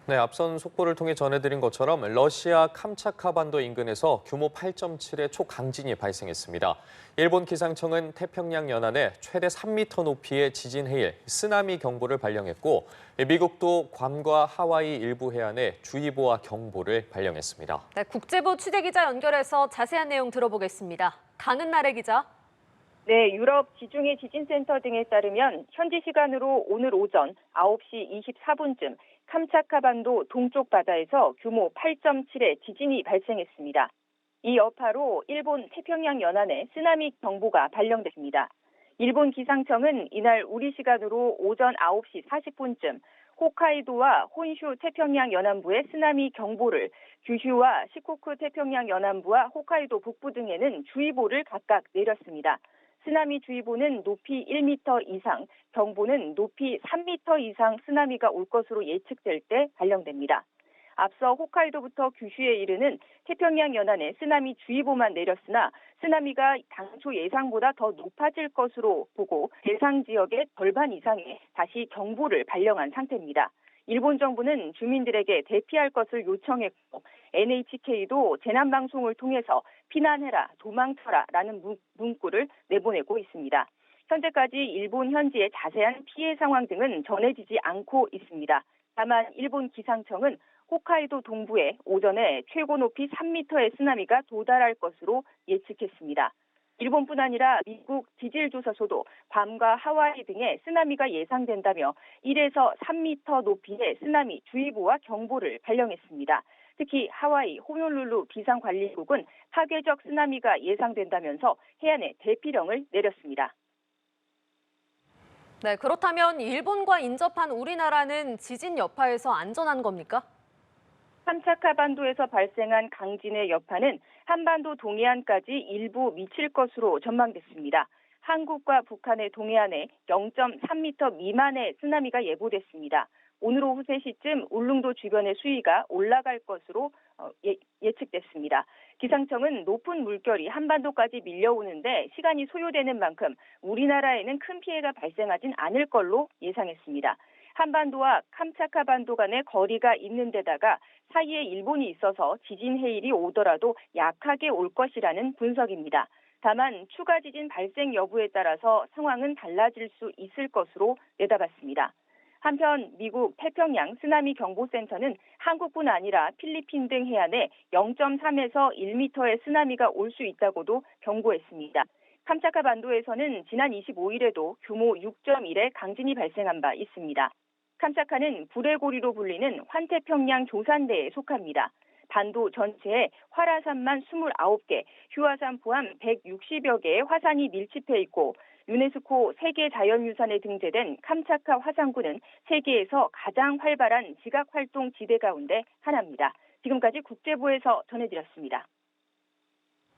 네, 앞선 속보를 통해 전해드린 것처럼 러시아 캄차카반도 인근에서 규모 8.7의 초강진이 발생했습니다. 일본 기상청은 태평양 연안에 최대 3m 높이의 지진 해일, 쓰나미 경보를 발령했고, 미국도 괌과 하와이 일부 해안에 주의보와 경보를 발령했습니다. 네, 국제부 취재기자 연결해서 자세한 내용 들어보겠습니다. 강은나래 기자. 네, 유럽 지중해 지진센터 등에 따르면 현지 시간으로 오늘 오전 9시 24분쯤 캄차카반도 동쪽 바다에서 규모 8.7의 지진이 발생했습니다. 이 여파로 일본 태평양 연안에 쓰나미 경보가 발령됐습니다. 일본 기상청은 이날 우리 시간으로 오전 9시 40분쯤 홋카이도와 혼슈 태평양 연안부에 쓰나미 경보를, 규슈와 시코쿠 태평양 연안부와 홋카이도 북부 등에는 주의보를 각각 내렸습니다. 쓰나미 주의보는 높이 1m 이상, 경보는 높이 3m 이상 쓰나미가 올 것으로 예측될 때 발령됩니다. 앞서 홋카이도부터 규슈에 이르는 태평양 연안에 쓰나미 주의보만 내렸으나 쓰나미가 당초 예상보다 더 높아질 것으로 보고 예상 지역의 절반 이상에 다시 경보를 발령한 상태입니다. 일본 정부는 주민들에게 대피할 것을 요청했고 NHK도 재난방송을 통해서 피난해라, 도망쳐라라는 문구를 내보내고 있습니다. 현재까지 일본 현지의 자세한 피해 상황 등은 전해지지 않고 있습니다. 다만 일본 기상청은 홋카이도 동부에 오전에 최고 높이 3m의 쓰나미가 도달할 것으로 예측했습니다. 일본뿐 아니라 미국 지질조사소도 괌과 하와이 등에 쓰나미가 예상된다며 1에서 3m 높이의 쓰나미 주의보와 경보를 발령했습니다. 특히 하와이 호놀룰루 비상관리국은 파괴적 쓰나미가 예상된다면서 해안에 대피령을 내렸습니다. 네, 그렇다면 일본과 인접한 우리나라는 지진 여파에서 안전한 겁니까? 캄차카반도에서 발생한 강진의 여파는 한반도 동해안까지 일부 미칠 것으로 전망됐습니다. 한국과 북한의 동해안에 0.3m 미만의 쓰나미가 예보됐습니다. 오늘 오후 3시쯤 울릉도 주변의 수위가 올라갈 것으로 예측됐습니다. 기상청은 높은 물결이 한반도까지 밀려오는데 시간이 소요되는 만큼 우리나라에는 큰 피해가 발생하진 않을 걸로 예상했습니다. 한반도와 캄차카반도 간의 거리가 있는 데다가 사이에 일본이 있어서 지진 해일이 오더라도 약하게 올 것이라는 분석입니다. 다만 추가 지진 발생 여부에 따라서 상황은 달라질 수 있을 것으로 내다봤습니다. 한편 미국 태평양 쓰나미 경보센터는 한국뿐 아니라 필리핀 등 해안에 0.3에서 1m의 쓰나미가 올 수 있다고도 경고했습니다. 캄차카 반도에서는 지난 25일에도 규모 6.1의 강진이 발생한 바 있습니다. 캄차카는 불의 고리로 불리는 환태평양 조산대에 속합니다. 반도 전체에 활화산만 29개, 휴화산 포함 160여 개의 화산이 밀집해 있고 유네스코 세계자연유산에 등재된 캄차카 화산구는 세계에서 가장 활발한 지각활동 지대 가운데 하나입니다. 지금까지 국제부에서 전해드렸습니다.